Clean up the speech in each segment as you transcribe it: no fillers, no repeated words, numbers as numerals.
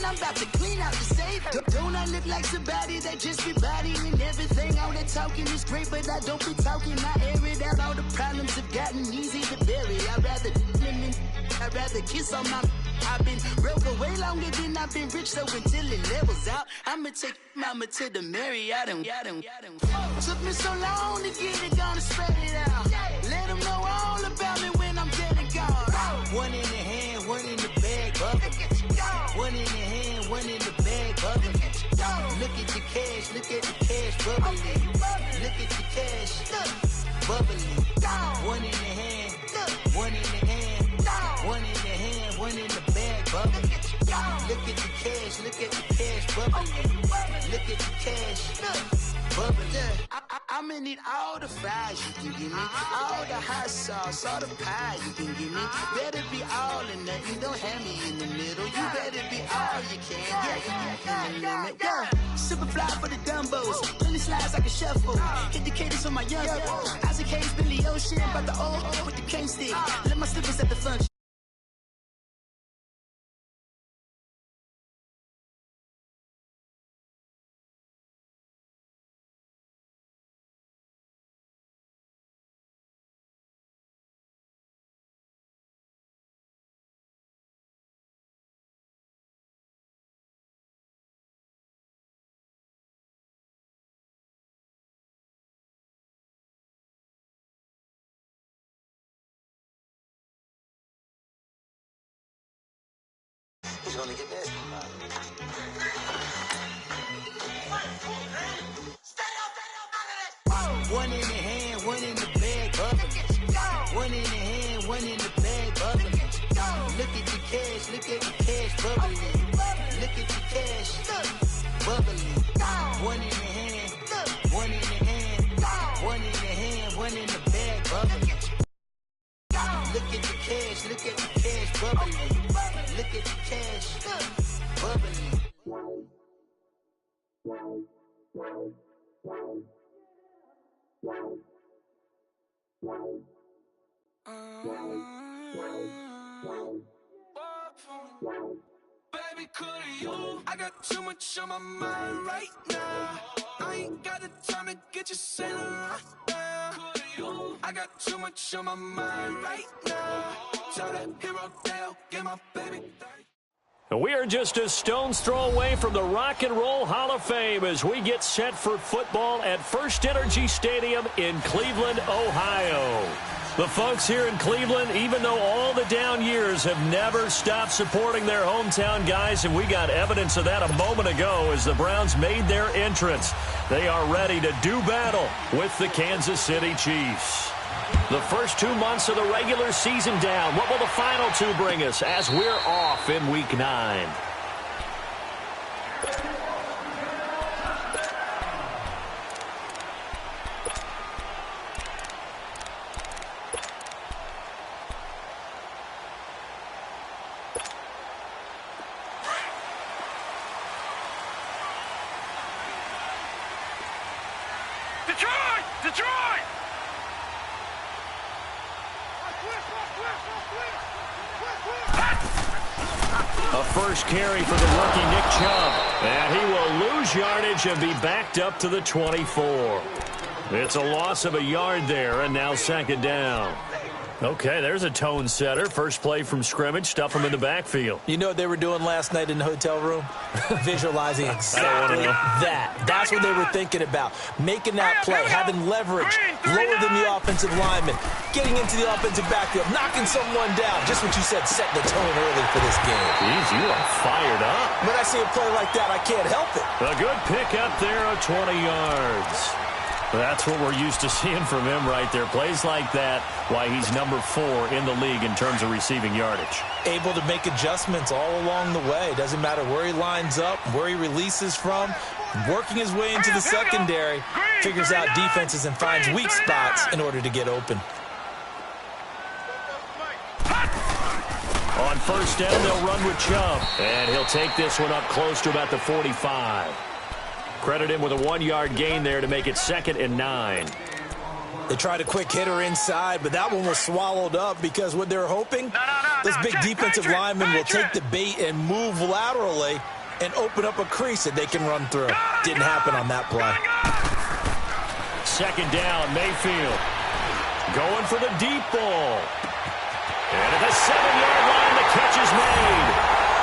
I'm about to clean out the safe. Don't I look like somebody that just be bodying everything? All that talking is great, but I don't be talking. I air it out. All the problems have gotten easy to bury. I'd rather kiss on my. I've been broke away longer than I've been rich, so until it levels out, I'ma take mama to the Marriott and took me so long to get it, gonna spread it out. Let them know all about me when I'm dead and gone. One in the hand, one in the bag, bubbling. One in the hand, one in the bag, bubbling. Look at the cash, look at the cash, bubbling. Look at the cash, bubbling. One in the hand, one in the hand, one in the hand, one in the bag, bubbling. Look at the cash, look at the cash, bubbling. Look at the cash, bubbling. I'ma need all the fries you can give me, all the hot sauce, all the pie you can give me. Better be all or nothing, don't have me in the middle. You better be all you can. Yeah. Super fly for the dumbos, plenty slides like a shuffle. Hit the cadence on my young Isaac Hayes, Billy Ocean, but the old with the cane stick. Let my slippers at the function. He's gonna get that. One in the hand, one in the bag, bubbling. One in the hand, one in the bag, bubbling. Look at the cash, look at the cash, bubbling. Look at the cash, bubbling. One in the hand, one in the hand, one in the hand, one in the bag, bubbling. Look at the cash, look at the cash, bubbling. Look at the cash, bubbling. Baby, could you? I got too much on my mind right now. I ain't got the time to get you sailing right now. I got too much on my mind right now. Tell that hero Dale, get my baby. We are just a stone's throw away from the Rock and Roll Hall of Fame as we get set for football at First Energy Stadium in Cleveland, Ohio. The folks here in Cleveland, even though all the down years, have never stopped supporting their hometown guys, and we got evidence of that a moment ago as the Browns made their entrance. They are ready to do battle with the Kansas City Chiefs. The first 2 months of the regular season down. What will the final two bring us as we're off in Week 9? Detroit! A first carry for the rookie Nick Chubb. And he will lose yardage and be backed up to the 24. It's a loss of a yard there, and now second down. Okay, there's a tone setter. First play from scrimmage, stuff him in the backfield. You know what they were doing last night in the hotel room? Visualizing exactly that. That's what they were thinking about. Making that play, having leverage, lower than the offensive lineman, getting into the offensive backfield, knocking someone down. Just what you said, set the tone early for this game. Jeez, you are fired up. When I see a play like that, I can't help it. A good pick up there of 20 yards. That's what we're used to seeing from him right there. Plays like that, why he's number 4 in the league in terms of receiving yardage. Able to make adjustments all along the way. Doesn't matter where he lines up, where he releases from. Working his way into the secondary, figures out defenses and finds weak spots in order to get open. On first down, they'll run with Chubb. And he'll take this one up close to about the 45. Credit him with a 1-yard gain there to make it 2nd and 9. They tried a quick hitter inside, but that one was swallowed up because what they're hoping, this big defensive lineman will take the bait and move laterally and open up a crease that they can run through. Didn't happen on that play. Second down, Mayfield. Going for the deep ball. And at the 7-yard line, the catch is made.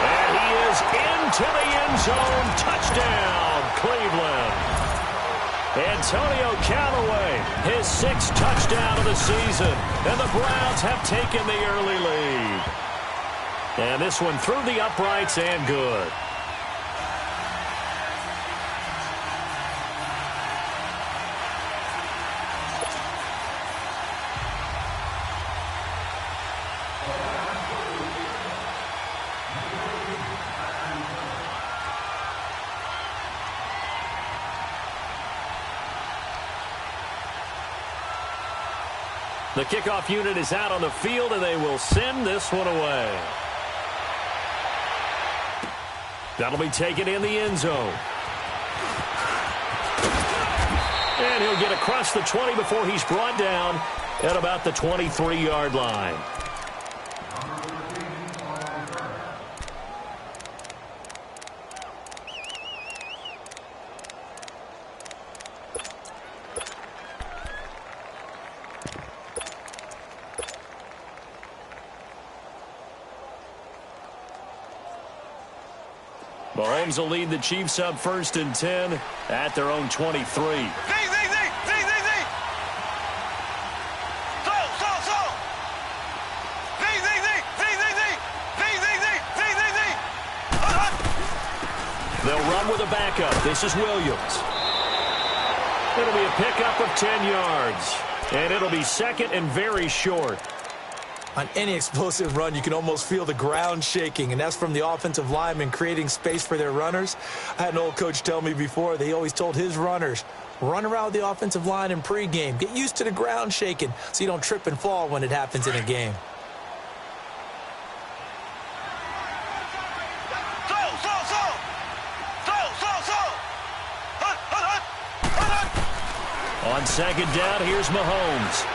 And he is into the end zone. Touchdown, Cleveland. Antonio Callaway, his 6th touchdown of the season. And the Browns have taken the early lead. And this one through the uprights and good. The kickoff unit is out on the field, and they will send this one away. That'll be taken in the end zone. And he'll get across the 20 before he's brought down at about the 23-yard line. Mahomes will lead the Chiefs up 1st and 10 at their own 23. They'll run with a backup. This is Williams. It'll be a pickup of 10 yards. And it'll be second and very short. On any explosive run, you can almost feel the ground shaking, and that's from the offensive linemen creating space for their runners. I had an old coach tell me before, they always told his runners, run around with the offensive line in pregame. Get used to the ground shaking so you don't trip and fall when it happens in a game. On second down, here's Mahomes.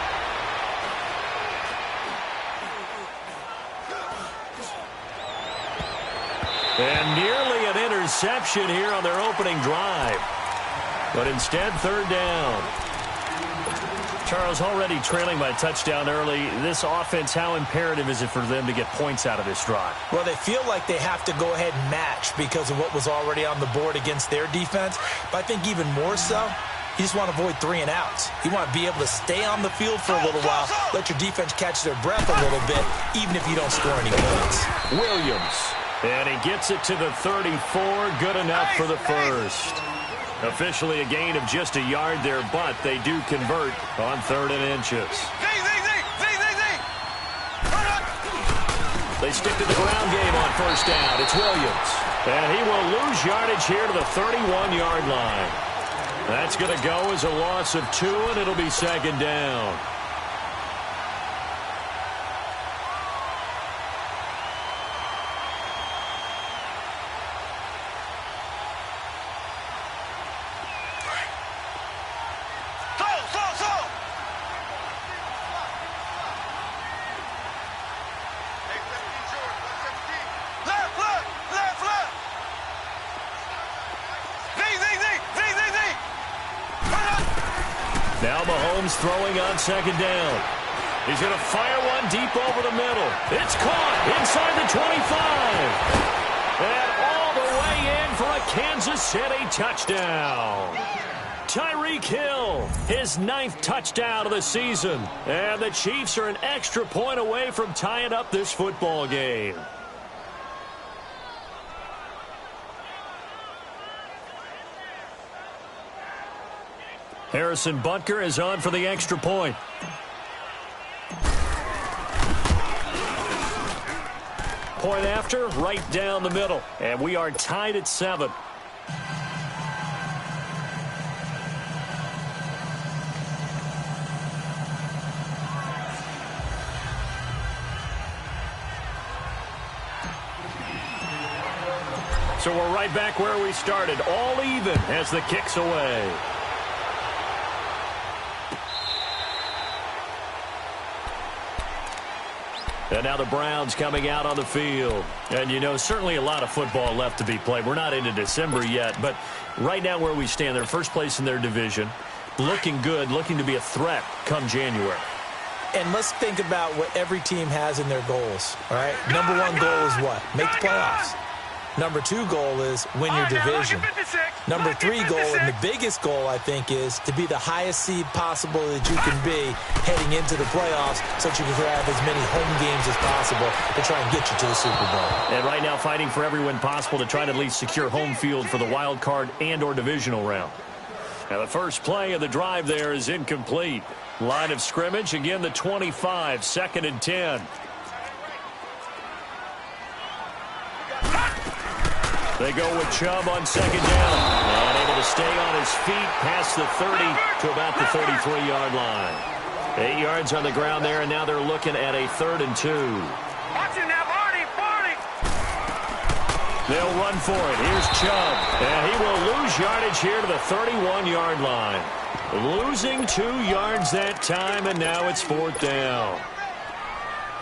And nearly an interception here on their opening drive. But instead, 3rd down. Charles, already trailing by a touchdown early. This offense, how imperative is it for them to get points out of this drive? Well, they feel like they have to go ahead and match because of what was already on the board against their defense. But I think even more so, you just want to avoid 3 and outs. You want to be able to stay on the field for a little while, let your defense catch their breath a little bit, even if you don't score any points. Williams. And he gets it to the 34. Good enough for the first. Officially a gain of just a yard there, but they do convert on 3rd and inches. They stick to the ground game on 1st down. It's Williams. And he will lose yardage here to the 31-yard line. That's going to go as a loss of 2, and it'll be 2nd down. Now Mahomes throwing on 2nd down. He's going to fire one deep over the middle. It's caught inside the 25. And all the way in for a Kansas City touchdown. Tyreek Hill, his 9th touchdown of the season. And the Chiefs are an extra point away from tying up this football game. Harrison Butker is on for the extra point. Point after, right down the middle. And we are tied at 7. So we're right back where we started, all even as the kick's away. And now the Browns coming out on the field. And, you know, certainly a lot of football left to be played. We're not into December yet, but right now where we stand, they're first place in their division, looking good, looking to be a threat come January. And let's think about what every team has in their goals, all right? Number one goal is what? Make the playoffs. Number two goal is win your division. Number three goal, and the biggest goal, I think, is to be the highest seed possible that you can be heading into the playoffs so that you can have as many home games as possible to try and get you to the Super Bowl. And right now fighting for every win possible to try to at least secure home field for the wild card and or divisional round. Now the first play of the drive there is incomplete. Line of scrimmage, again the 25, 2nd and 10. They go with Chubb on 2nd down. And able to stay on his feet past the 30 to about the 33-yard line. 8 yards on the ground there, and now they're looking at a 3rd and 2. Watching now, Barney. They'll run for it. Here's Chubb. And he will lose yardage here to the 31-yard line. Losing 2 yards that time, and now it's 4th down.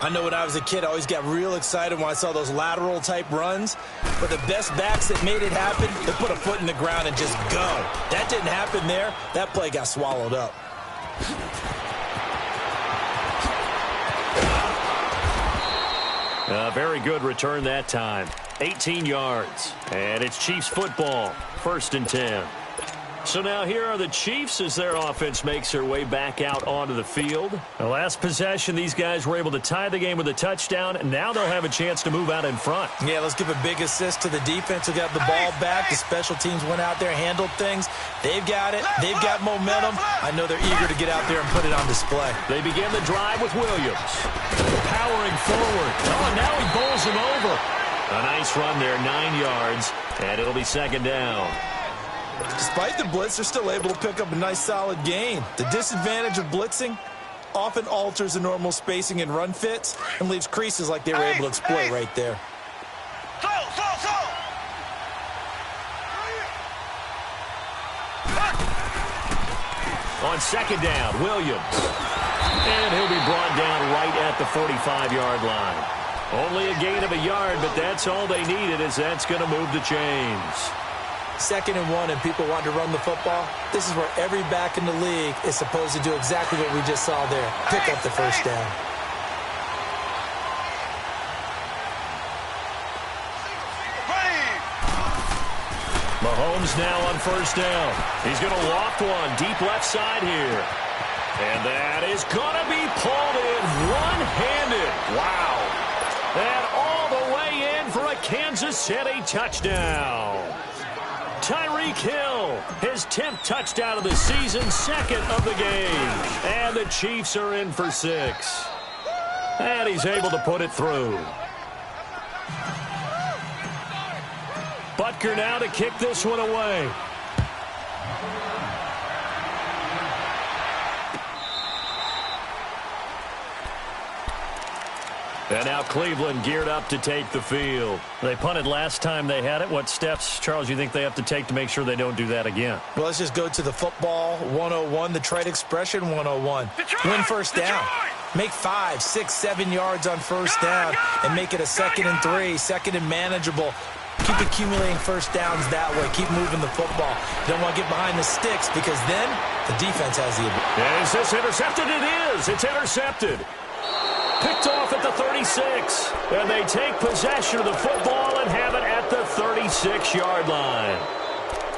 I know when I was a kid, I always got real excited when I saw those lateral-type runs. But the best backs that made it happen, they put a foot in the ground and just go. That didn't happen there. That play got swallowed up. A very good return that time. 18 yards. And it's Chiefs football. 1st and 10. So now here are the Chiefs as their offense makes their way back out onto the field. The last possession, these guys were able to tie the game with a touchdown, and now they'll have a chance to move out in front. Yeah, let's give a big assist to the defense who got the ball back. The special teams went out there, handled things. They've got it. They've got momentum. I know they're eager to get out there and put it on display. They begin the drive with Williams. Powering forward. Oh, now he bowls him over. A nice run there, 9 yards, and it'll be 2nd down. Despite the blitz, they're still able to pick up a nice, solid gain. The disadvantage of blitzing often alters the normal spacing and run fits and leaves creases like they were able to exploit right there. On 2nd down, Williams. And he'll be brought down right at the 45-yard line. Only a gain of a yard, but that's all they needed, as that's going to move the chains. 2nd and 1, and people want to run the football. This is where every back in the league is supposed to do exactly what we just saw there. Pick up the 1st down. Mahomes now on 1st down. He's going to loft one deep left side here. And that is going to be pulled in one-handed. Wow. And all the way in for a Kansas City touchdown. Tyreek Hill, his 10th touchdown of the season, 2nd of the game. And the Chiefs are in for 6. And he's able to put it through. Butker now to kick this one away. And now Cleveland geared up to take the field. They punted last time they had it. What steps, Charles, you think they have to take to make sure they don't do that again? Well, let's just go to the football 101, the trade expression 101. Win 1st down. Make 5, 6, 7 yards on 1st down and make it a 2nd and 3, 2nd and manageable. Keep accumulating 1st downs that way. Keep moving the football. You don't want to get behind the sticks because then the defense has the advantage. Is this intercepted? It is. It's intercepted. Picked off at the 36. And they take possession of the football and have it at the 36-yard line.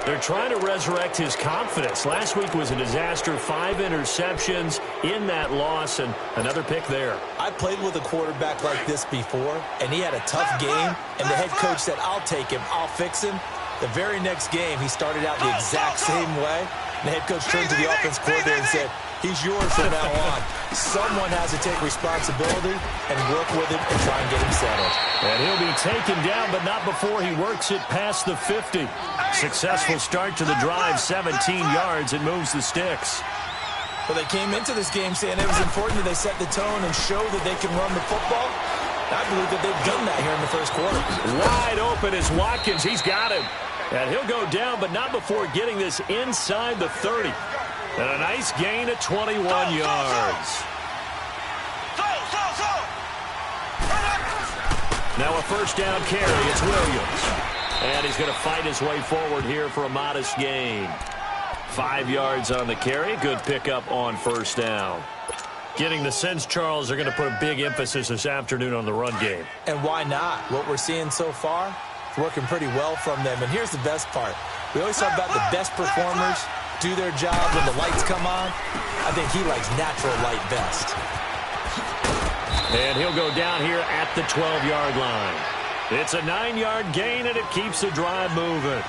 They're trying to resurrect his confidence. Last week was a disaster. 5 interceptions in that loss, and another pick there. I played with a quarterback like this before, and he had a tough game, and the head coach said, I'll take him, I'll fix him. The very next game, he started out the exact same way. And the head coach turned to the offense coordinator and said, he's yours from now on. Someone has to take responsibility and work with him and try and get him settled. And he'll be taken down, but not before he works it past the 50. Successful start to the drive, 17 yards, and moves the sticks. Well, they came into this game saying it was important that they set the tone and show that they can run the football. I believe that they've done that here in the 1st quarter. Wide open is Watkins. He's got him. And he'll go down, but not before getting this inside the 30. And a nice gain of 21 yards. Now a first down carry. It's Williams. And he's going to fight his way forward here for a modest gain. 5 yards on the carry. Good pickup on first down. Getting the sense, Charles, they're going to put a big emphasis this afternoon on the run game. And why not? What we're seeing so far, it's working pretty well from them. And here's the best part. We always talk about the best performers do their job when the lights come on. I think he likes natural light best. And he'll go down here at the 12-yard line. It's a 9-yard gain, and it keeps the drive moving.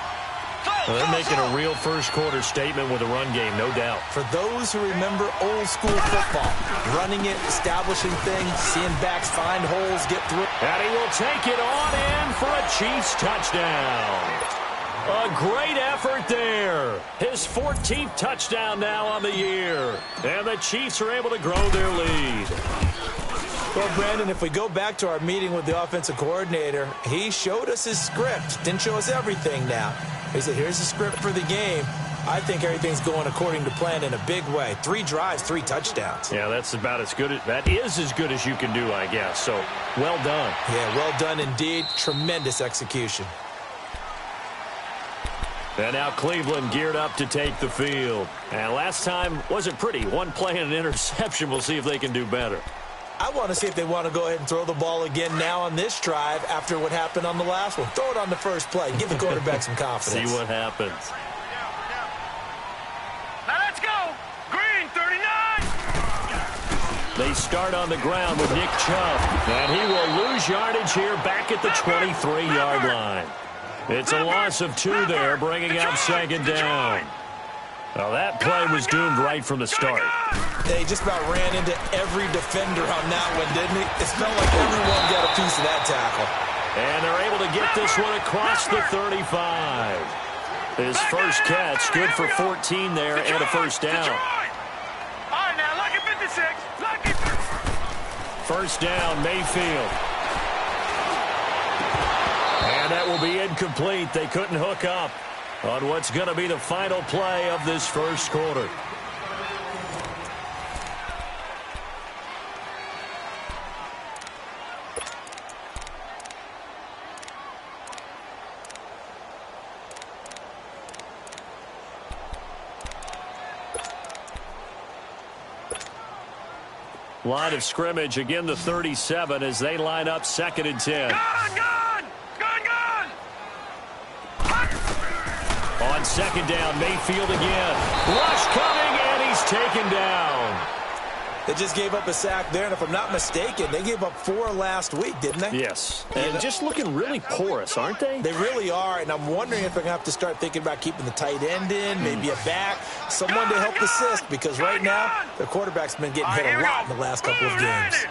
Well, they're making a real first-quarter statement with a run game, no doubt. For those who remember old-school football, running it, establishing things, seeing backs find holes, get through. And he will take it on in for a Chiefs touchdown. A great effort there. His 14th touchdown now on the year. And the Chiefs are able to grow their lead. Well, Brandon, if we go back to our meeting with the offensive coordinator, he showed us his script. Didn't show us everything now. He said, here's the script for the game. I think everything's going according to plan in a big way. 3 drives, 3 touchdowns. Yeah, that's about as good. That is as good as you can do, I guess. So, well done. Yeah, well done indeed. Tremendous execution. And now Cleveland geared up to take the field. And last time wasn't pretty. 1 play and an interception. We'll see if they can do better. I want to see if they want to go ahead and throw the ball again now on this drive after what happened on the last one. Throw it on the first play. Give the quarterback some confidence. See what happens. Now let's go. Green, 39. They start on the ground with Nick Chubb. And he will lose yardage here back at the 23-yard line. It's a loss of 2 there, bringing up second down. Well, that play was doomed right from the start. They just about ran into every defender on that one, didn't he? It felt like everyone got a piece of that tackle. And they're able to get this one across the 35. His first catch, good for 14 there and a first down. All right, now, lucky 56. Lucky. First down, Mayfield. And that will be incomplete. They couldn't hook up on what's going to be the final play of this first quarter. Line of scrimmage, again the 37 as they line up 2nd and 10. On second down, Mayfield again. Rush coming, and he's taken down. They just gave up a sack there, and if I'm not mistaken, they gave up 4 last week, didn't they? Yes, and just looking really porous, aren't they? They really are, and I'm wondering if they're going to have to start thinking about keeping the tight end in, maybe a back, someone to help assist, because right now, their quarterback's been getting hit a lot in the last couple of games.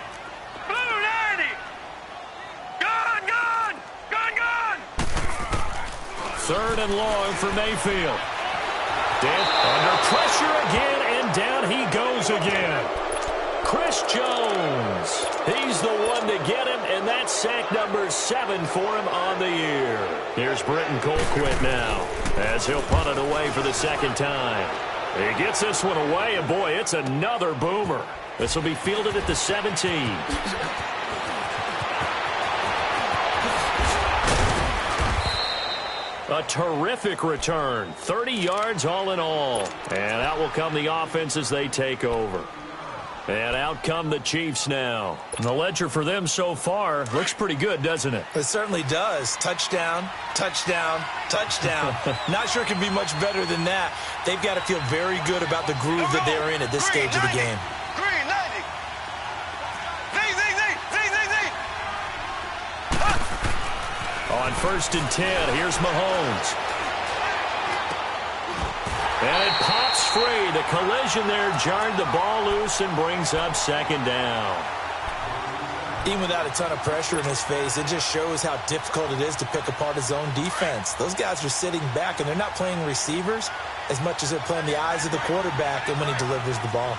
Third and long for Mayfield. Under pressure again, and down he goes again. Chris Jones. He's the one to get him, and that's sack number 7 for him on the year. Here's Britton Colquitt now, as he'll punt it away for the 2nd time. He gets this one away, and boy, it's another boomer. This will be fielded at the 17. A terrific return. 30 yards all in all. And out will come the offense as they take over. And out come the Chiefs now. And the ledger for them so far looks pretty good, doesn't it? It certainly does. Touchdown, touchdown, touchdown. Not sure it can be much better than that. They've got to feel very good about the groove that they're in at this stage of the game. Green, 90. On 1st and 10, here's Mahomes. And it pops free. The collision there jarred the ball loose and brings up 2nd down. Even without a ton of pressure in his face, it just shows how difficult it is to pick apart his own defense. Those guys are sitting back, and they're not playing receivers as much as they're playing the eyes of the quarterback and when he delivers the ball.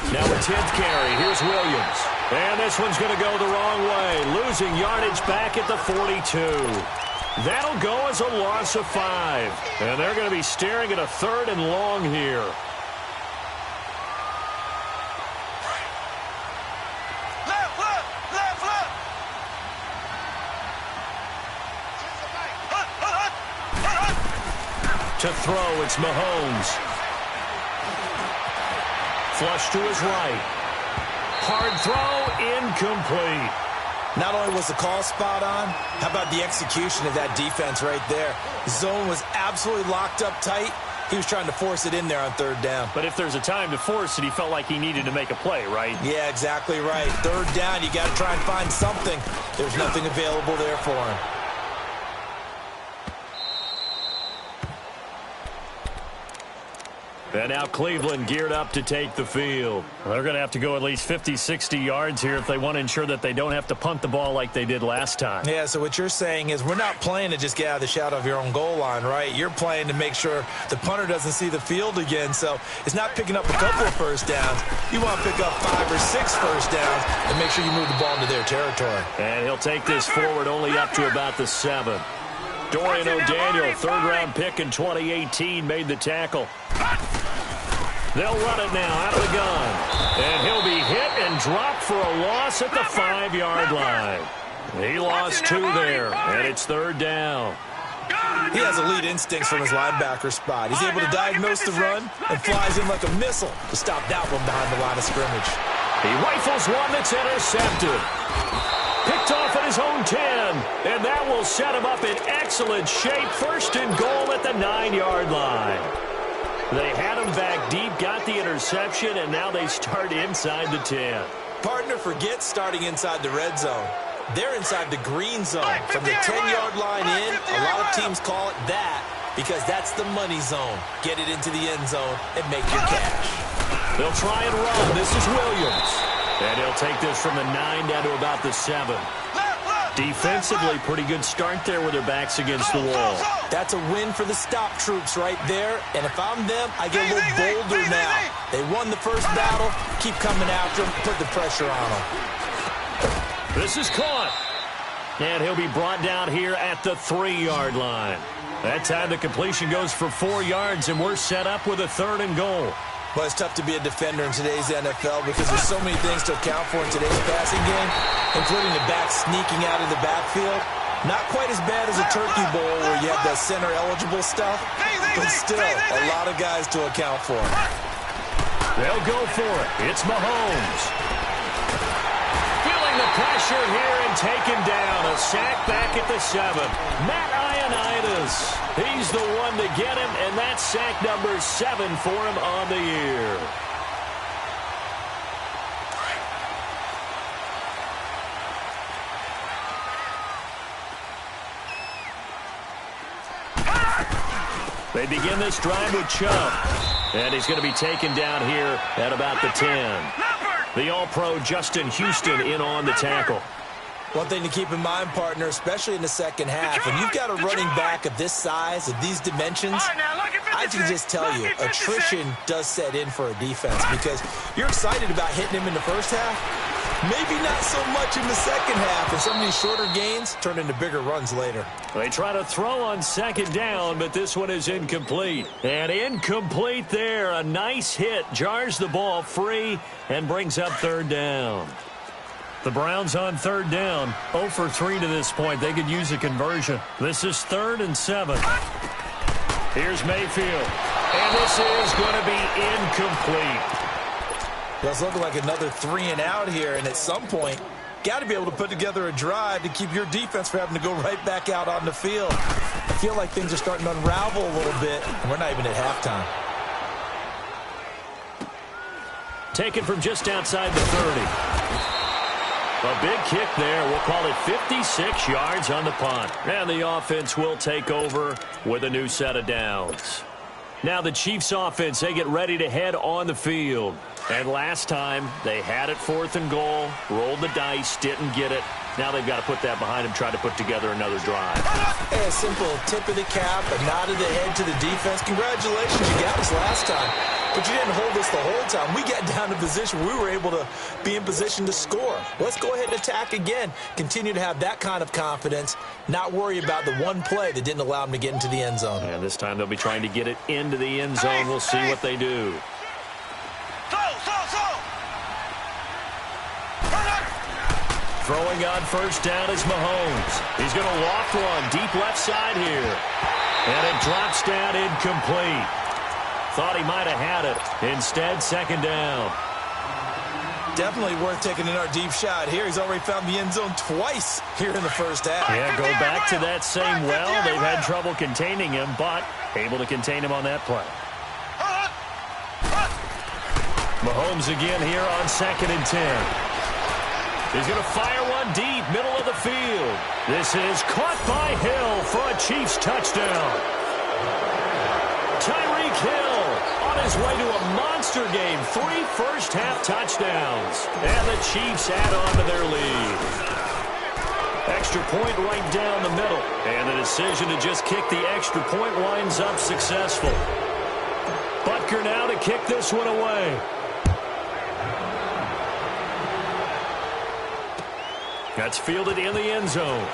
Now a 10th carry. Here's Williams. And this one's going to go the wrong way. Losing yardage back at the 42. That'll go as a loss of 5. And they're going to be staring at a 3rd and long here. To throw, it's Mahomes. Flush to his right. Hard throw, incomplete. Not only was the call spot on, how about the execution of that defense right there? The zone was absolutely locked up tight. He was trying to force it in there on 3rd down. But if there's a time to force it, he felt like he needed to make a play, right? Yeah, exactly right. 3rd down, you got to try and find something. There's nothing available there for him. And now Cleveland geared up to take the field. They're going to have to go at least 50, 60 yards here if they want to ensure that they don't have to punt the ball like they did last time. Yeah, so what you're saying is we're not playing to just get out of the shadow of your own goal line, right? You're playing to make sure the punter doesn't see the field again. So it's not picking up a couple of first downs. You want to pick up 5 or 6 first downs and make sure you move the ball into their territory. And he'll take this forward only up to about the 7. Dorian O'Daniel, 3rd-round pick in 2018, made the tackle. They'll run it now out of the gun. And he'll be hit and dropped for a loss at the 5-yard line. He lost 2 there, and it's 3rd down. He has elite instincts from his linebacker spot. He's able to diagnose the run and flies in like a missile to stop that one behind the line of scrimmage. He rifles one that's intercepted. Picked off at his own 10, and that will set him up in excellent shape. 1st and goal at the 9-yard line. They had him back deep, got the interception, and now they start inside the 10. Partner forgets starting inside the red zone. They're inside the green zone. From the 10-yard line in, a lot of teams call it that because that's the money zone. Get it into the end zone and make your cash. They'll try and run. This is Williams. And he'll take this from the 9 down to about the 7. Defensively, pretty good start there with their backs against the wall. That's a win for the stop troops right there. And if I'm them, I get a little bolder now. They won the first battle. Keep coming after them. Put the pressure on them. This is caught. And he'll be brought down here at the 3-yard line. That time the completion goes for 4 yards, and we're set up with a 3rd and goal. Well, it's tough to be a defender in today's NFL because there's so many things to account for in today's passing game, including the back sneaking out of the backfield. Not quite as bad as a turkey bowl where you have the center-eligible stuff, but still a lot of guys to account for. They'll go for it. It's Mahomes. Feeling the pressure here and taken down. A sack back at the 7. Matt Ioannidis. He's the one to get him, and that's sack number 7 for him on the year. They begin this drive with Chubb, and he's going to be taken down here at about the 10. The All-Pro Justin Houston in on the tackle. One thing to keep in mind, partner, especially in the second half, when you've got a running back of this size, of these dimensions, I can just tell you, attrition does set in for a defense because you're excited about hitting him in the first half, maybe not so much in the second half, and some of these shorter gains turn into bigger runs later. They try to throw on 2nd down, but this one is incomplete. And incomplete there. A nice hit, jars the ball free, and brings up 3rd down. The Browns on 3rd down, 0 for 3 to this point. They could use a conversion. This is 3rd and 7. Here's Mayfield. And this is going to be incomplete. It's looking like another 3 and out here, and at some point, got to be able to put together a drive to keep your defense from having to go right back out on the field. I feel like things are starting to unravel a little bit, and we're not even at halftime. Taken from just outside the 30. A big kick there. We'll call it 56 yards on the punt. And the offense will take over with a new set of downs. Now the Chiefs offense, they get ready to head on the field. And last time, they had it 4th and goal, rolled the dice, didn't get it. Now they've got to put that behind them, try to put together another drive. Hey, a simple tip of the cap, a nod of the head to the defense. Congratulations, you got us last time. but you didn't hold us the whole time. We got down to position. We were able to be in position to score. Let's go ahead and attack again. Continue to have that kind of confidence, not worry about the one play that didn't allow them to get into the end zone. And this time they'll be trying to get it into the end zone. We'll see what they do. Throwing on first down is Mahomes. He's going to loft one deep left side here. And it drops down incomplete. Thought he might have had it. Instead, second down. Definitely worth taking another deep shot here. He's already found the end zone twice here in the first half. Yeah, go back to that same well. They've had trouble containing him, but able to contain him on that play. Mahomes again here on 2nd and 10. He's going to fire one deep, middle of the field. This is caught by Hill for a Chiefs touchdown. Tyreek Hill on his way to a monster game. 3 first-half touchdowns. And the Chiefs add on to their lead. Extra point right down the middle. And the decision to just kick the extra point winds up successful. Butker now to kick this one away. That's fielded in the end zone.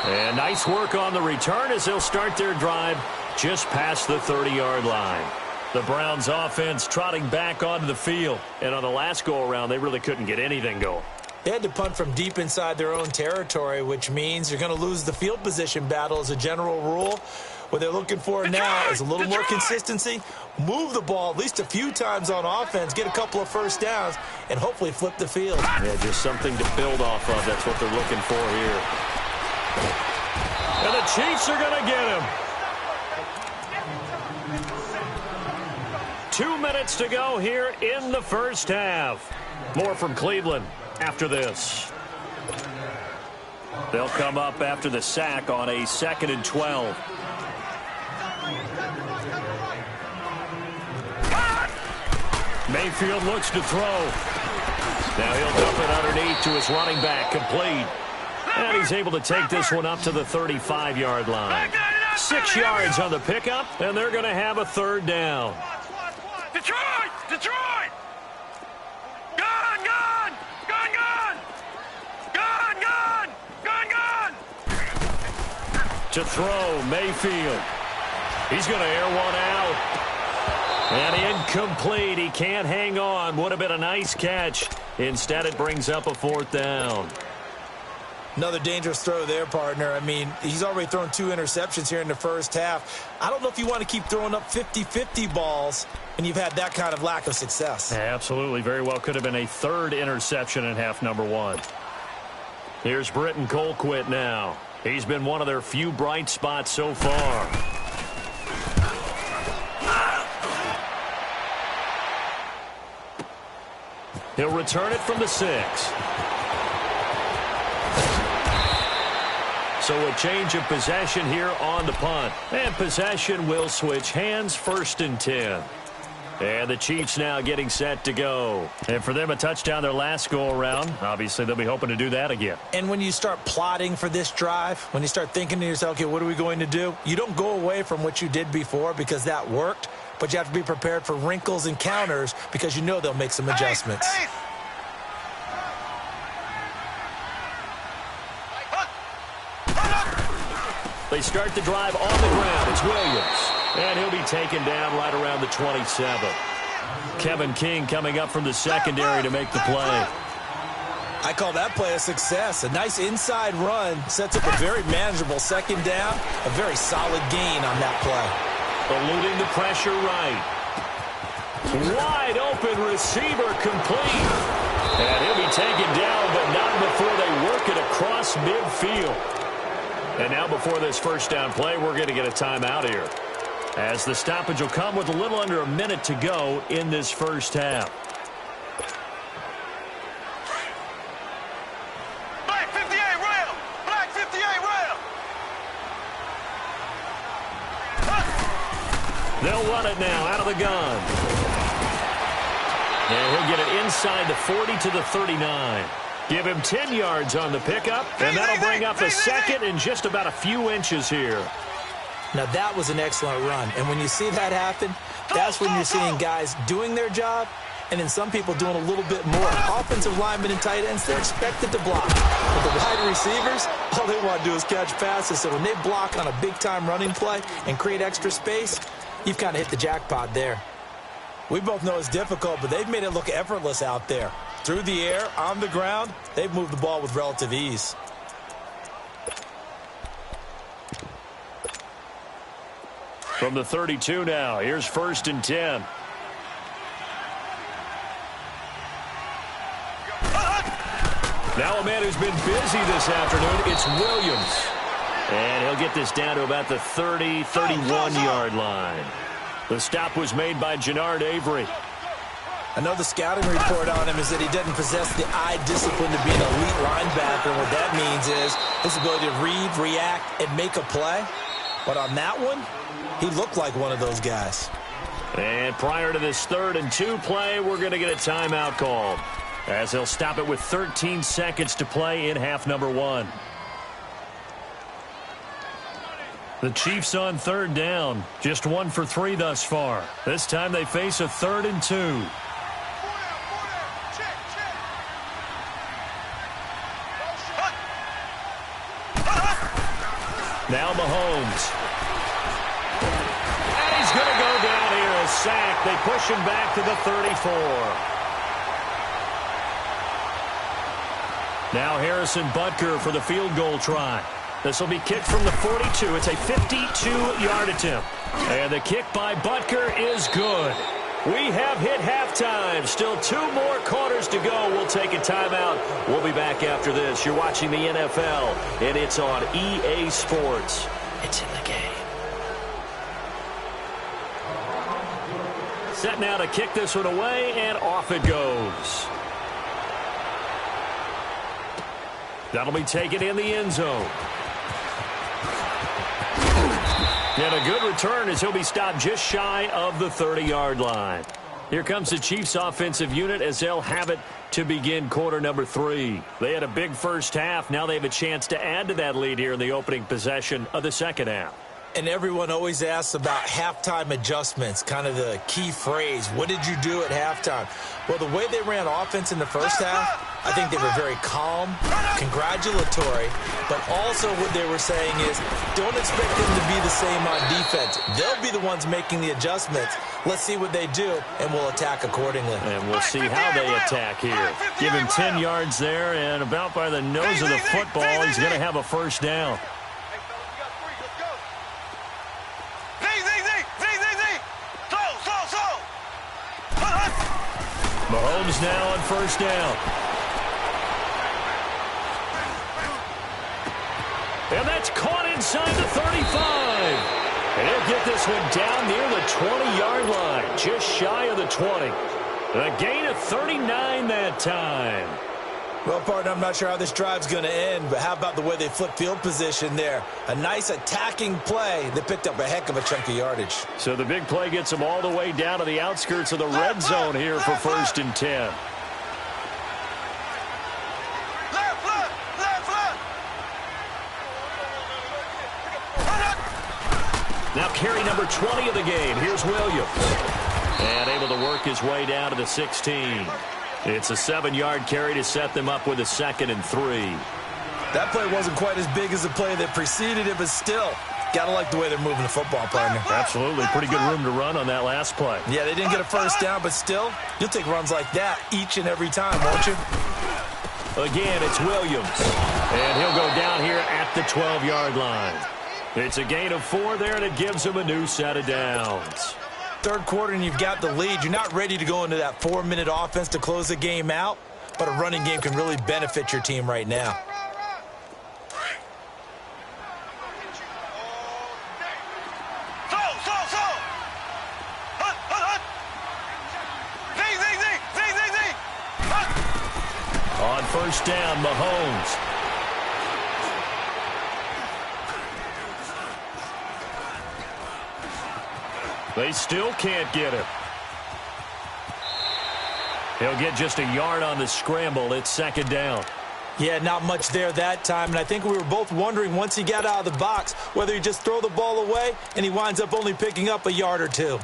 And nice work on the return as they'll start their drive just past the 30-yard line. The Browns offense trotting back onto the field. And on the last go-around, they really couldn't get anything going. They had to punt from deep inside their own territory, which means you're going to lose the field position battle as a general rule. What they're looking for now is a little more consistency, move the ball at least a few times on offense, get a couple of first downs, and hopefully flip the field. Yeah, just something to build off of. That's what they're looking for here. And the Chiefs are going to get him. 2 minutes to go here in the first half. More from Cleveland after this. They'll come up after the sack on a 2nd and 12. Mayfield looks to throw. Now he'll dump it underneath to his running back, complete. And he's able to take this one up to the 35-yard line. 6 yards on the pickup, and they're going to have a third down. Detroit! Detroit! Gone! Gone! Gone! Gone! Gone! Gone! Gone! Gone! To throw, Mayfield. He's going to air one out. And incomplete. He can't hang on. Would have been a nice catch. Instead, it brings up a 4th down. Another dangerous throw there, partner. I mean, he's already thrown 2 interceptions here in the first half. I don't know if you want to keep throwing up 50-50 balls and you've had that kind of lack of success. Absolutely. Very well could have been a 3rd interception in half number 1. Here's Britton Colquitt now. He's been one of their few bright spots so far. He'll return it from the 6. So a change of possession here on the punt. And possession will switch hands, 1st and 10. And the Chiefs now getting set to go. And for them, a touchdown their last go-around. Obviously, they'll be hoping to do that again. And when you start plotting for this drive, when you start thinking to yourself, okay, what are we going to do? You don't go away from what you did before because that worked. But you have to be prepared for wrinkles and counters because you know they'll make some adjustments. They start the drive on the ground. It's Williams. And he'll be taken down right around the 27. Kevin King coming up from the secondary to make the play. I call that play a success. A nice inside run sets up a very manageable 2nd down. A very solid gain on that play. Eluding the pressure right. Wide open receiver complete. And he'll be taken down, but not before they work it across midfield. And now before this first down play, we're going to get a timeout here. As the stoppage will come with a little under a minute to go in this first half. Black 58 rail! Black 58 rail! They'll run it now out of the gun. And he'll get it inside the 40 to the 39. Give him 10 yards on the pickup, and that'll bring up a 2nd and just about a few inches here. Now, that was an excellent run. And when you see that happen, that's when you're seeing guys doing their job and then some people doing a little bit more. Offensive linemen and tight ends, they're expected to block. But the wide receivers, all they want to do is catch passes. So when they block on a big-time running play and create extra space, you've kind of hit the jackpot there. We both know it's difficult, but they've made it look effortless out there. Through the air, on the ground, they've moved the ball with relative ease. From the 32 now, here's 1st and 10. Now a man who's been busy this afternoon, it's Williams. And he'll get this down to about the 30, 31-yard line. The stop was made by Jannard Avery. I know the scouting report on him is that he doesn't possess the eye discipline to be an elite linebacker. And what that means is his ability to read, react, and make a play. But on that one, he looked like one of those guys. And prior to this 3rd and 2 play, we're going to get a timeout called, as he'll stop it with 13 seconds to play in half number 1. The Chiefs on 3rd down, just 1 for 3 thus far. This time they face a 3rd and 2. Now Mahomes. And he's going to go down here, a sack. They push him back to the 34. Now Harrison Butker for the field goal try. This will be kicked from the 42. It's a 52-yard attempt. And the kick by Butker is good. We have hit halftime. Still 2 more quarters to go. We'll take a timeout. We'll be back after this. You're watching the NFL, and it's on EA Sports. It's in the game. Set now to kick this one away, and off it goes. That'll be taken in the end zone. And a good return as he'll be stopped just shy of the 30-yard line. Here comes the Chiefs offensive unit as they'll have it to begin quarter number 3. They had a big first half. Now they have a chance to add to that lead here in the opening possession of the second half. And everyone always asks about halftime adjustments, kind of the key phrase. What did you do at halftime? Well, the way they ran offense in the first half, I think they were very calm, congratulatory, but also what they were saying is don't expect them to be the same on defense. They'll be the ones making the adjustments. Let's see what they do, and we'll attack accordingly. And we'll see how they attack here. Give him 10 yards there, and about by the nose of the football, he's going to have a first down. Mahomes now on first down. And that's caught inside the 35. And he'll get this one down near the 20-yard line, just shy of the 20. A gain of 39 that time. Well, partner, I'm not sure how this drive's going to end, but how about the way they flip field position there? A nice attacking play that picked up a heck of a chunk of yardage. So the big play gets them all the way down to the outskirts of the red zone here for 1st and 10. Now carry number 20 of the game. Here's Williams. And able to work his way down to the 16. It's a 7-yard carry to set them up with a 2nd and 3. That play wasn't quite as big as the play that preceded it, but still, got to like the way they're moving the football, partner. Absolutely. Pretty good room to run on that last play. Yeah, they didn't get a first down, but still, you'll take runs like that each and every time, won't you? Again, it's Williams. And he'll go down here at the 12-yard line. It's a gain of 4 there, and it gives him a new set of downs. Third quarter and you've got the lead. You're not ready to go into that 4-minute offense to close the game out, but a running game can really benefit your team right now. On first down, Mahomes. They still can't get him. He'll get just a yard on the scramble. It's 2nd down. Yeah, not much there that time, and I think we were both wondering once he got out of the box whether he just throw the ball away and he winds up only picking up a yard or two.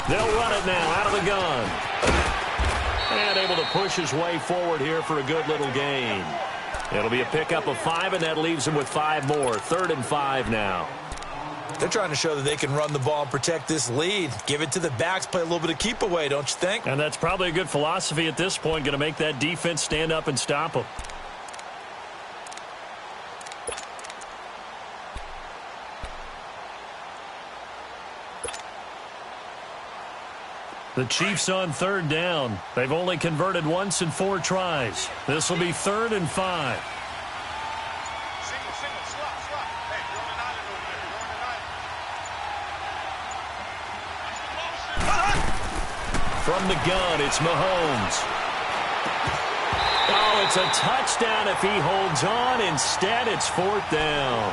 They'll run it now out of the gun. And able to push his way forward here for a good little gain. It'll be a pickup of 5, and that leaves him with 5 more. 3rd and 5 now. They're trying to show that they can run the ball and protect this lead. Give it to the backs, play a little bit of keep away, don't you think? And that's probably a good philosophy at this point, going to make that defense stand up and stop them. The Chiefs on 3rd down. They've only converted once in 4 tries. This will be 3rd and 5. From the gun, it's Mahomes. Oh, it's a touchdown if he holds on. Instead, it's 4th down.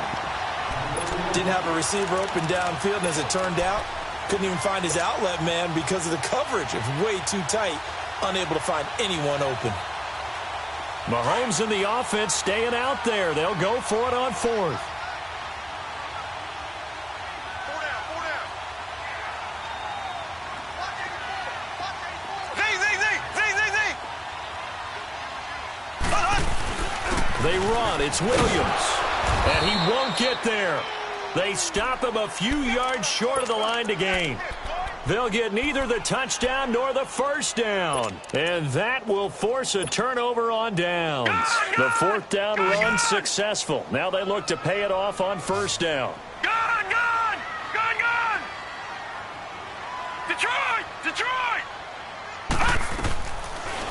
Didn't have a receiver open downfield, and as it turned out, couldn't even find his outlet man because of the coverage. It was way too tight, unable to find anyone open. Mahomes and the offense staying out there. They'll go for it on 4th. They run. It's Williams. And he won't get there. They stop him a few yards short of the line to gain. They'll get neither the touchdown nor the 1st down. And that will force a turnover on downs. The 4th down run successful. Now they look to pay it off on 1st down. Detroit!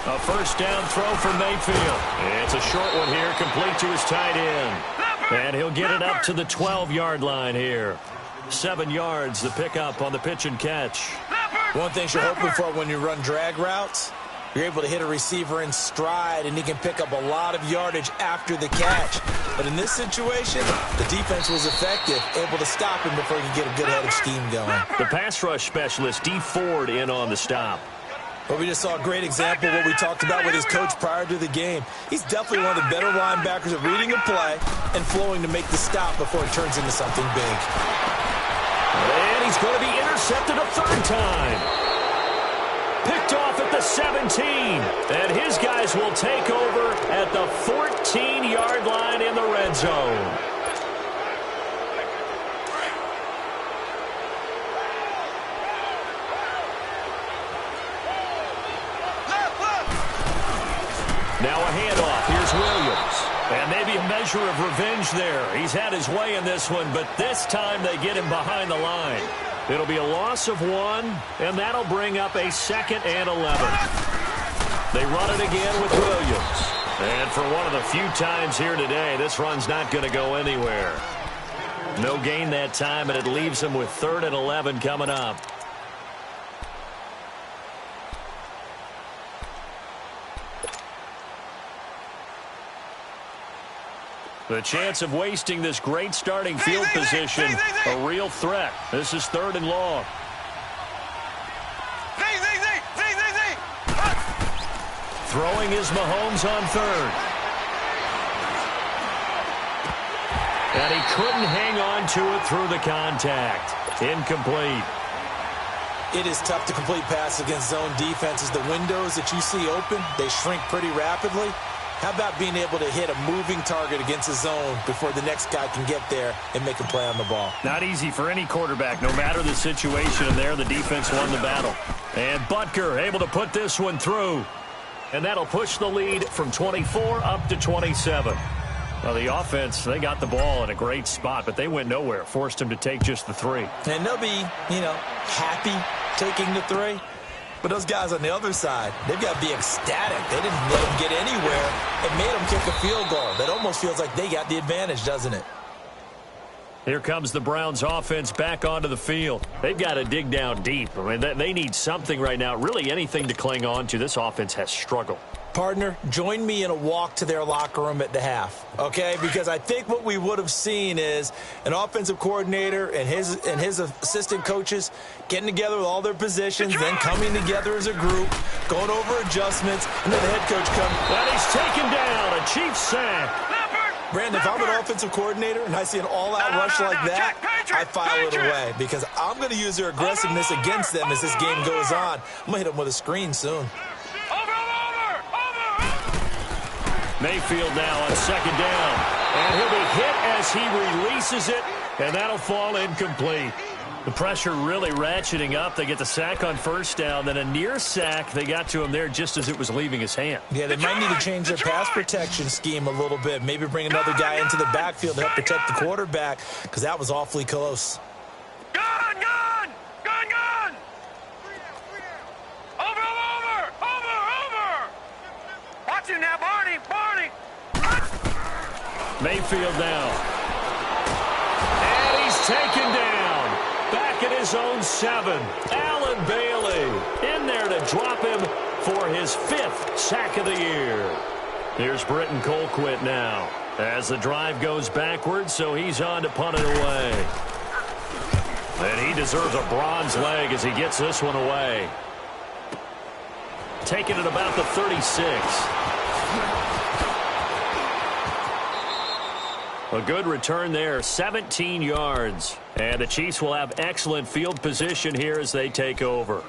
A 1st down throw for Mayfield. It's a short one here, complete to his tight end. And he'll get it up to the 12-yard line here. 7 yards, the pickup on the pitch and catch. One thing you're hoping for when you run drag routes, you're able to hit a receiver in stride, and he can pick up a lot of yardage after the catch. But in this situation, the defense was effective, able to stop him before he could get a good head of steam going. The pass rush specialist, D. Ford, in on the stop. But we just saw a great example of what we talked about with his coach prior to the game. He's definitely one of the better linebackers at reading a play and flowing to make the stop before it turns into something big. And he's going to be intercepted a 3rd time. Picked off at the 17. And his guys will take over at the 14-yard line in the red zone. Now a handoff. Here's Williams. And maybe a measure of revenge there. He's had his way in this one, but this time they get him behind the line. It'll be a loss of 1, and that'll bring up a 2nd and 11. They run it again with Williams. And for one of the few times here today, this run's not going to go anywhere. No gain that time, and it leaves him with 3rd and 11 coming up. The chance of wasting this great starting field position, a real threat. This is 3rd and long. Throwing is Mahomes on 3rd. And he couldn't hang on to it through the contact. Incomplete. It is tough to complete passes against zone defenses. The windows that you see open, they shrink pretty rapidly. How about being able to hit a moving target against a zone before the next guy can get there and make a play on the ball? Not easy for any quarterback, no matter the situation. And there, the defense won the battle. And Butker able to put this one through. And that'll push the lead from 24 up to 27. Well, the offense, they got the ball in a great spot, but they went nowhere. Forced him to take just the 3. And they'll be, happy taking the 3. But those guys on the other side, they've got to be ecstatic. They didn't let them get anywhere and made them kick a field goal. That almost feels like they got the advantage, doesn't it? Here comes the Browns offense back onto the field. They've got to dig down deep. I mean, they need something right now, really anything to cling on to. This offense has struggled. Partner, join me in a walk to their locker room at the half, okay? Because I think what we would have seen is an offensive coordinator and his assistant coaches getting together with all their positions, then coming together as a group, going over adjustments, and then the head coach comes. And he's taken down, a Chiefs sack. Brandon, if I'm an offensive coordinator and I see an all-out rush like that, I file it away because I'm going to use their aggressiveness against them as this game goes on. I'm going to hit them with a screen soon. Mayfield now on second down. And he'll be hit as he releases it, and that'll fall incomplete. The pressure really ratcheting up. They get the sack on first down, then a near sack. They got to him there just as it was leaving his hand. Yeah, they might need to change their pass protection scheme a little bit. Maybe bring another guy into the backfield to help protect the quarterback because that was awfully close. Gun! Over! Watch him now, Barney! Mayfield now. And he's taken down. Back at his own 7. Allen Bailey in there to drop him for his 5th sack of the year. Here's Britton Colquitt now as the drive goes backwards, so he's on to punt it away. And he deserves a bronze leg as he gets this one away. Taking it about the 36. A good return there, 17 yards. And the Chiefs will have excellent field position here as they take over.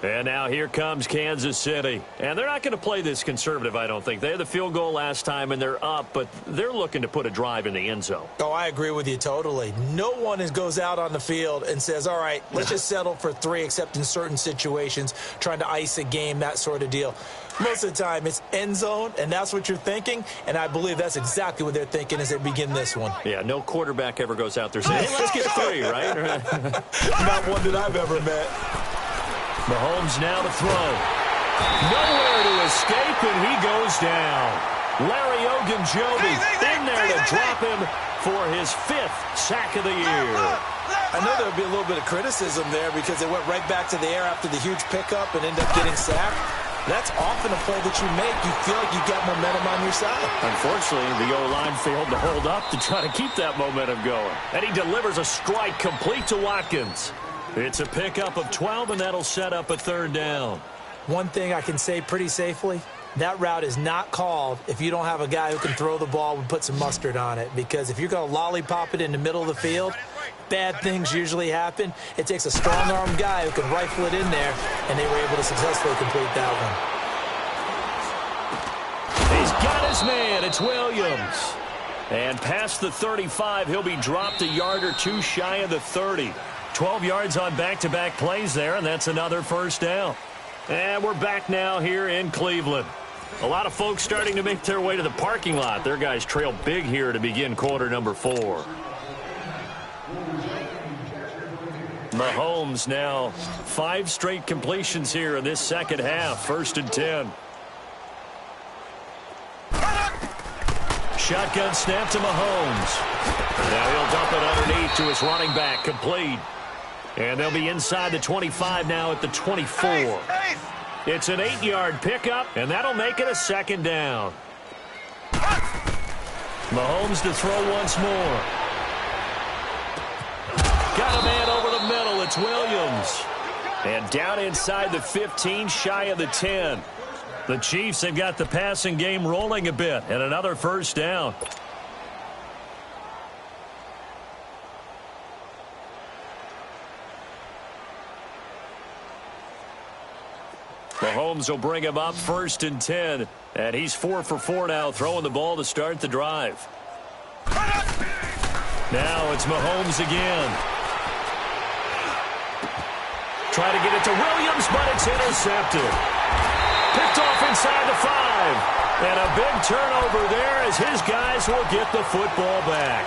And now here comes Kansas City. And they're not going to play this conservative, I don't think. They had the field goal last time, and they're up, but they're looking to put a drive in the end zone. Oh, I agree with you totally. No one goes out on the field and says, all right, let's just settle for 3, except in certain situations, trying to ice a game, that sort of deal. Most of the time, it's end zone, and that's what you're thinking, and I believe that's exactly what they're thinking as they begin this one. Yeah, no quarterback ever goes out there saying, hey, let's get 3, right? Not one that I've ever met. Mahomes now to throw. Nowhere to escape, and he goes down. Larry Ogunjobi in there to drop him for his 5th sack of the year. I know there'll be a little bit of criticism there because they went right back to the air after the huge pickup and ended up getting sacked. That's often a play that you make. You feel like you've got momentum on your side. Unfortunately, the O-line failed to hold up to try to keep that momentum going. And he delivers a strike complete to Watkins. It's a pickup of 12, and that'll set up a 3rd down. One thing I can say pretty safely, that route is not called if you don't have a guy who can throw the ball and put some mustard on it. Because if you're going to lollipop it in the middle of the field, bad things usually happen. It takes a strong-armed guy who can rifle it in there, and they were able to successfully complete that one. He's got his man. It's Williams. And past the 35, he'll be dropped a yard or 2 shy of the 30. 12 yards on back-to-back plays there, and that's another 1st down. And we're back now here in Cleveland. A lot of folks starting to make their way to the parking lot. Their guys trail big here to begin quarter number 4. Mahomes now 5 straight completions here in this second half. 1st and 10. Shotgun snap to Mahomes. Now he'll dump it underneath to his running back, complete. And they'll be inside the 25 now at the 24. It's an 8-yard pickup, and that'll make it a 2nd down. Mahomes to throw once more. Got a man over the middle. It's Williams. And down inside the 15, shy of the 10. The Chiefs have got the passing game rolling a bit, and another 1st down. Mahomes will bring him up 1st and 10. And he's 4 for 4 now, throwing the ball to start the drive. Now it's Mahomes again. Try to get it to Williams, but it's intercepted. Picked off inside the 5. And a big turnover there as his guys will get the football back.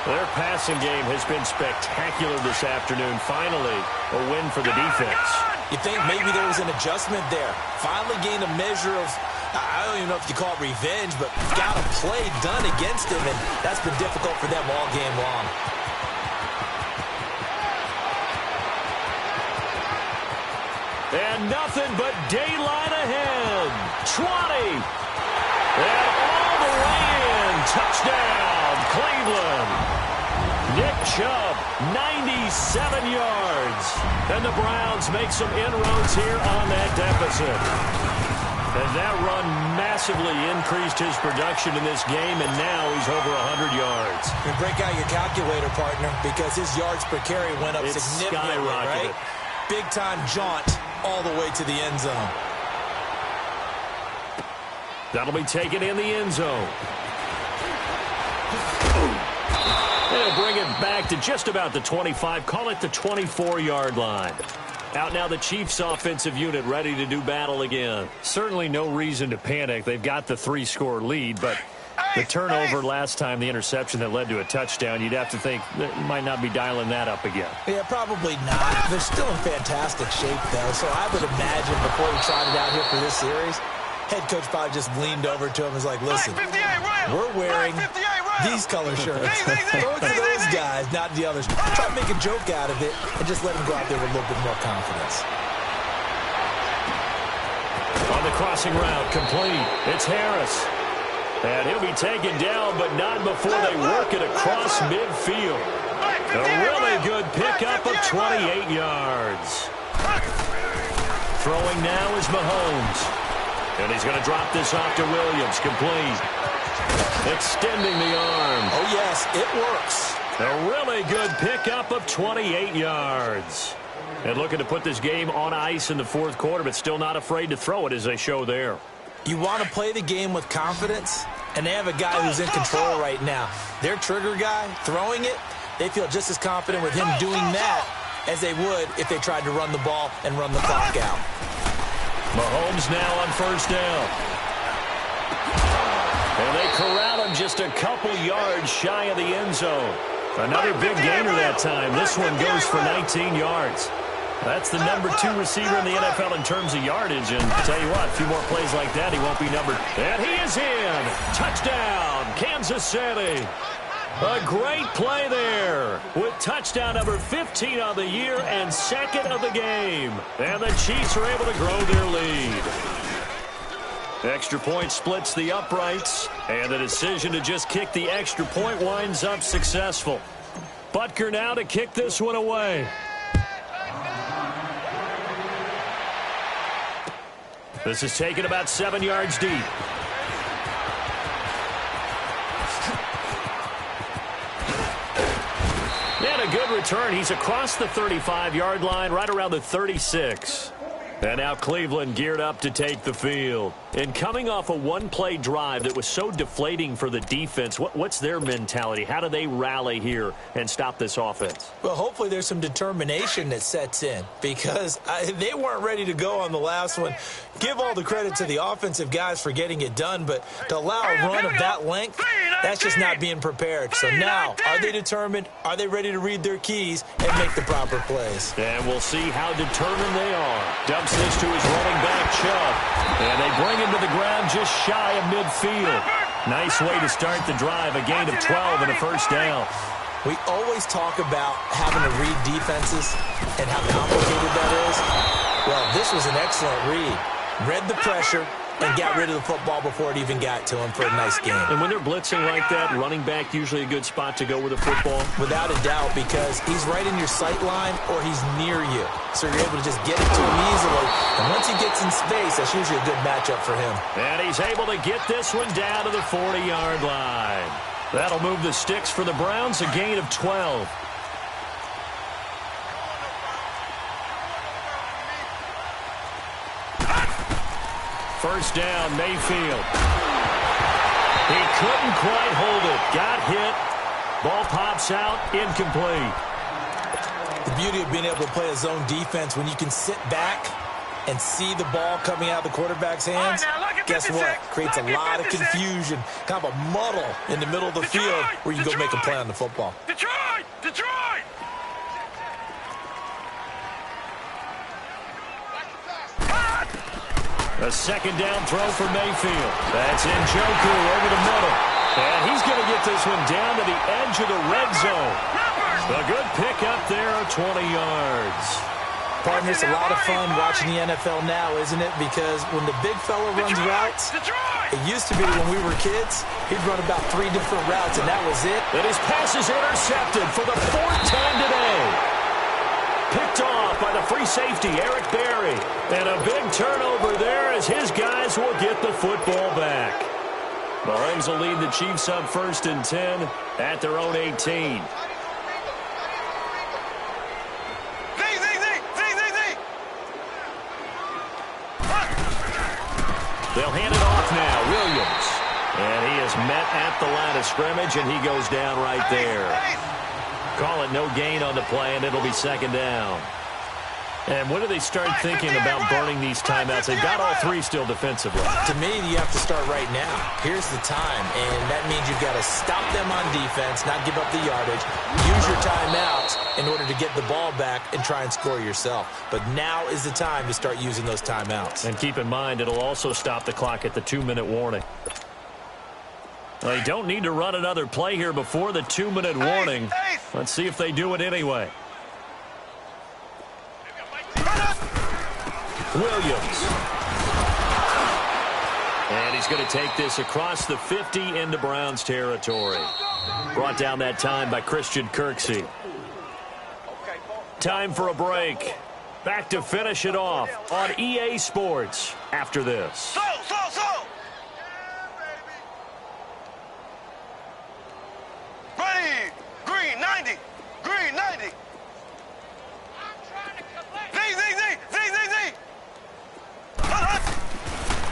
Their passing game has been spectacular this afternoon. Finally, a win for the defense. You think maybe there was an adjustment there. Finally gained a measure of, I don't even know if you call it revenge, but got a play done against him, and that's been difficult for them all game long. And nothing but daylight ahead. 20. And all the way in. Touchdown, Cleveland. Nick Chubb, 97 yards. And the Browns make some inroads here on that deficit. And that run massively increased his production in this game, and now he's over 100 yards. And break out your calculator, partner, because his yards per carry went up significantly, right? Big-time jaunt all the way to the end zone. That'll be taken in the end zone. They'll bring it back to just about the 25. Call it the 24-yard line. Out now the Chiefs offensive unit ready to do battle again. Certainly no reason to panic. They've got the 3-score lead, but the turnover last time, the interception that led to a touchdown, you'd have to think that might not be dialing that up again. Yeah, probably not. They're still in fantastic shape, though, so I would imagine before he trotted out here for this series, head coach probably just leaned over to him and was like, listen, we're wearing these color shirts. Throw it to those guys, not the others. Try to make a joke out of it and just let him go out there with a little bit more confidence. On the crossing route, complete. It's Harris. And he'll be taken down, but not before they work it across midfield. A really good pickup of 28 yards. Throwing now is Mahomes. And he's going to drop this off to Williams. Complete. Extending the arm. Oh, yes, it works. A really good pickup of 28 yards. And looking to put this game on ice in the fourth quarter, but still not afraid to throw it as they show there. You want to play the game with confidence, and they have a guy who's in control right now. Their trigger guy, throwing it, they feel just as confident with him doing that as they would if they tried to run the ball and run the clock out. Mahomes now on first down. And they corral him just a couple yards shy of the end zone. Another big gainer that time. This one goes for 19 yards. That's the number 2 receiver in the NFL in terms of yardage. And tell you what, a few more plays like that, he won't be numbered. And he is in. Touchdown, Kansas City. A great play there with touchdown number 15 of the year and second of the game. And the Chiefs are able to grow their lead. Extra point splits the uprights, and the decision to just kick the extra point winds up successful. Butker now to kick this one away. This is taken about 7 yards deep. And a good return. He's across the 35-yard line, right around the 36. And now Cleveland geared up to take the field. And coming off a one-play drive that was so deflating for the defense, what's their mentality? How do they rally here and stop this offense? Well, hopefully there's some determination that sets in because they weren't ready to go on the last one. Give all the credit to the offensive guys for getting it done, but to allow a run of that length, that's just not being prepared. So now, are they determined? Are they ready to read their keys and make the proper plays? And we'll see how determined they are. Dumps this to his running back, Chubb. And they bring him to the ground just shy of midfield. Nice way to start the drive. A gain of 12 and a first down. We always talk about having to read defenses and how complicated that is. Well, this was an excellent read. Read the pressure and got rid of the football before it even got to him for a nice game. And when they're blitzing like that, running back usually a good spot to go with the football? Without a doubt, because he's right in your sight line or he's near you. So you're able to just get it to him easily. And once he gets in space, that's usually a good matchup for him. And he's able to get this one down to the 40-yard line. That'll move the sticks for the Browns, a gain of 12. First down, Mayfield. He couldn't quite hold it. Got hit. Ball pops out, incomplete. The beauty of being able to play a zone defense when you can sit back and see the ball coming out of the quarterback's hands, guess what? Creates a lot of confusion, kind of a muddle in the middle of the field where you go make a play on the football. Detroit! A second down throw for Mayfield. That's Njoku over the middle. And he's going to get this one down to the edge of the red zone. A good pickup there, 20 yards. Partner, it's a lot of fun watching the NFL now, isn't it? Because when the big fella runs routes, it used to be when we were kids, he'd run about 3 different routes, and that was it. And his pass is intercepted for the 4th time today. Picked off by the free safety, Eric Berry. And a big turnover there as his guys will get the football back. Mahomes will lead the Chiefs up 1st and 10 at their own 18. They'll hand it off now. Williams. And he is met at the line of scrimmage, and he goes down right there. Call it no gain on the play, and it'll be 2nd down. And when do they start thinking about burning these timeouts? They've got all 3 still defensively. To me, you have to start right now. Here's the time, and that means you've got to stop them on defense, not give up the yardage, use your timeouts in order to get the ball back and try and score yourself. But now is the time to start using those timeouts. And keep in mind, it'll also stop the clock at the 2-minute warning. They don't need to run another play here before the 2-minute warning. Let's see if they do it anyway. Williams. And he's going to take this across the 50 into Browns territory. Brought down that time by Christian Kirksey. Time for a break. Back to finish it off on EA Sports after this. Ready. Green 90. Green 90.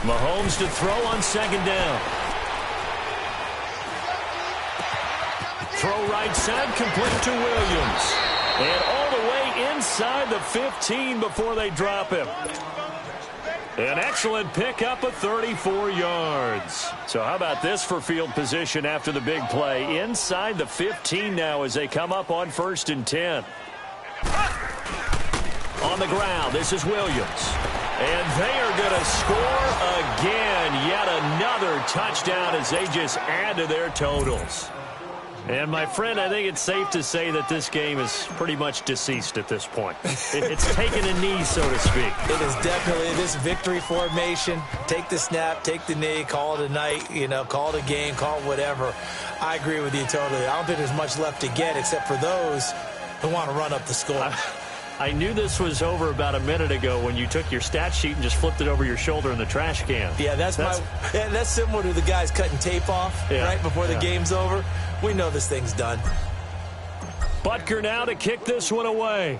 Mahomes to throw on 2nd down. Throw right side, complete to Williams. And all the way inside the 15 before they drop him. An excellent pickup of 34 yards. So how about this for field position after the big play? Inside the 15 now as they come up on 1st and 10. On the ground, this is Williams. And they are going to score again. Yet another touchdown as they just add to their totals. And, my friend, I think it's safe to say that this game is pretty much deceased at this point. It's taken a knee, so to speak. It is definitely this victory formation. Take the snap, take the knee, call it a night, call it a game, call it whatever. I agree with you totally. I don't think there's much left to get except for those who want to run up the score. I knew this was over about a minute ago when you took your stat sheet and just flipped it over your shoulder in the trash can. Yeah, that's similar to the guys cutting tape off right before the game's over. We know this thing's done. Butker now to kick this one away.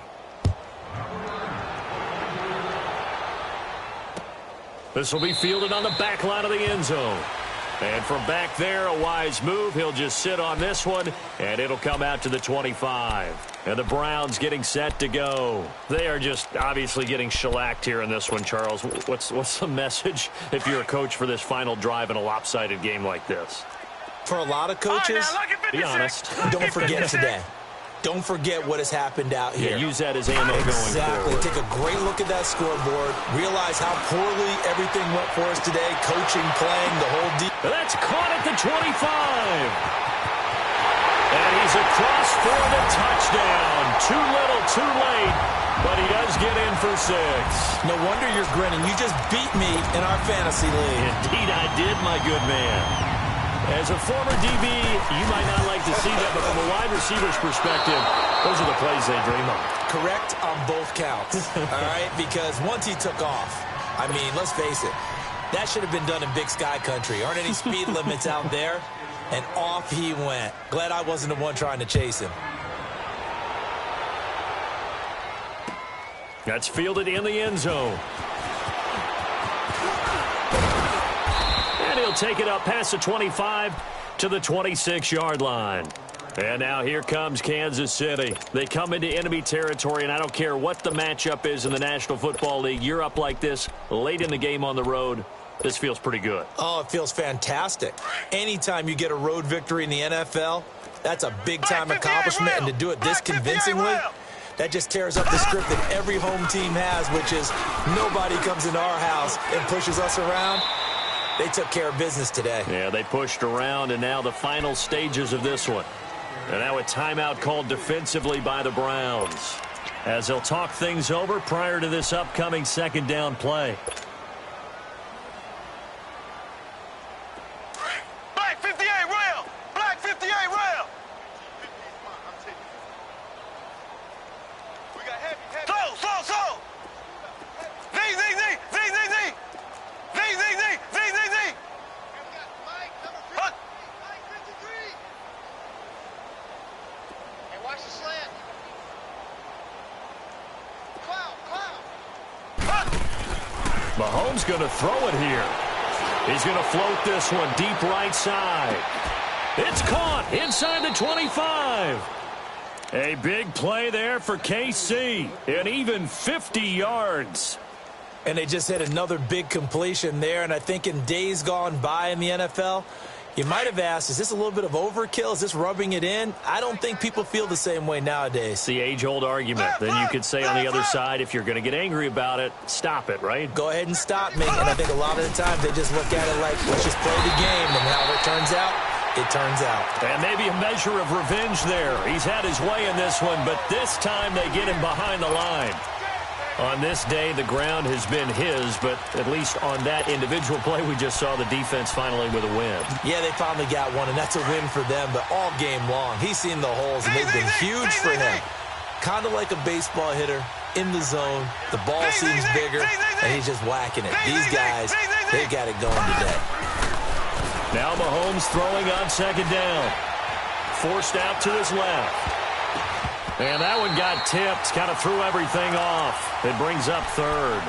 This will be fielded on the back line of the end zone. And from back there, a wise move. He'll just sit on this one, and it'll come out to the 25. And the Browns getting set to go. They are just obviously getting shellacked here in this one, Charles. What's the message if you're a coach for this final drive in a lopsided game like this? For a lot of coaches, be honest, don't forget today. Don't forget what has happened out here. Yeah, use that as ammo going forward. Exactly. Take a great look at that scoreboard. Realize how poorly everything went for us today. Coaching, playing, the whole deal. That's caught at the 25. And he's across for the touchdown. Too little, too late. But he does get in for 6. No wonder you're grinning. You just beat me in our fantasy league. Indeed I did, my good man. As a former DB, you might not like to see that, but from a wide receiver's perspective, those are the plays they dream of. Correct on both counts, all right? Because once he took off, I mean, let's face it, that should have been done in Big Sky country. Aren't any speed limits out there? And off he went. Glad I wasn't the one trying to chase him. That's fielded in the end zone. And he'll take it up past the 25 to the 26-yard line. And now here comes Kansas City. They come into enemy territory, and I don't care what the matchup is in the National Football League. You're up like this late in the game on the road. This feels pretty good. Oh, it feels fantastic. Anytime you get a road victory in the NFL, that's a big-time accomplishment, and to do it this convincingly, That just tears up the script that every home team has, which is nobody comes into our house and pushes us around. They took care of business today. Yeah, they pushed around, and now the final stages of this one. And now a timeout called defensively by the Browns, as they'll talk things over prior to this upcoming second down play. Black 58 rail! Black 58 rail! We got heavy. Slow! Z! Huh? Hey, watch the slant. Mahomes going to throw it here. He's going to float this one deep right side. It's caught inside the 25. A big play there for KC, and even 50 yards. And they just had another big completion there, and I think in days gone by in the NFL, you might have asked, is this a little bit of overkill? Is this rubbing it in? I don't think people feel the same way nowadays. It's the age-old argument. Then you could say on the other side, if you're going to get angry about it, stop it, right? Go ahead and stop me. And I think a lot of the times they just look at it like, let's just play the game, and how it turns out, it turns out. And maybe a measure of revenge there. He's had his way in this one, but this time they get him behind the line. On this day, the ground has been his, but at least on that individual play, we just saw the defense finally with a win. Yeah, they finally got one, and that's a win for them, but all game long, he's seen the holes, and they've been huge for him. Kind of like a baseball hitter in the zone. The ball seems bigger, and he's just whacking it. These guys, they got it going today. Now Mahomes throwing on second down. Forced out to his left. And that one got tipped, kind of threw everything off. It brings up third.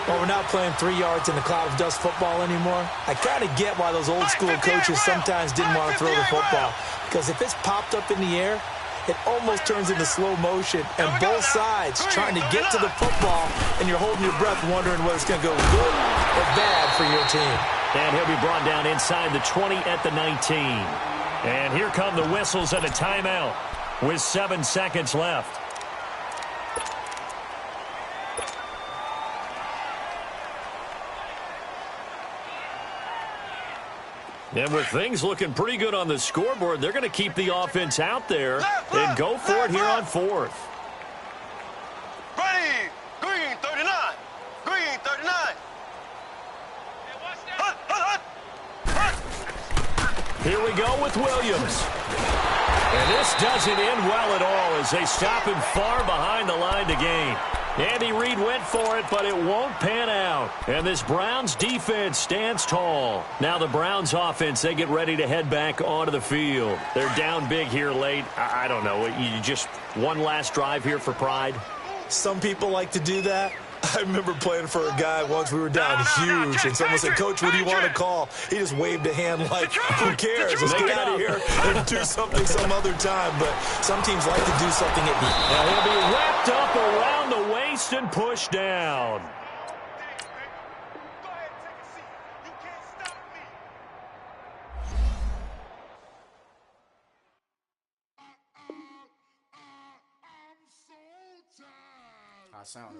Well, we're not playing 3 yards in the cloud of dust football anymore. I kind of get why those old school coaches sometimes didn't want to throw the football. Because if it's popped up in the air, it almost turns into slow motion. And both sides trying to get to the football, and you're holding your breath wondering whether it's going to go good or bad for your team. And he'll be brought down inside the 20 at the 19. And here come the whistles and a timeout with 7 seconds left. And with things looking pretty good on the scoreboard, they're going to keep the offense out there and go for it here on fourth. Ready! Green 39! Green 39! Here we go with Williams. And this doesn't end well at all as they stop him far behind the line to gain. Andy Reid went for it, but it won't pan out. And this Browns defense stands tall. Now the Browns offense, they get ready to head back onto the field. They're down big here late. I don't know. You just one last drive here for pride? Some people like to do that. I remember playing for a guy once. We were down huge, and someone said, "Coach, what do you want to call?" He just waved a hand like, who cares? Let's get out of here and do something some other time. But some teams like to do something at the end. Now he'll be wrapped up around the waist and pushed down. I sound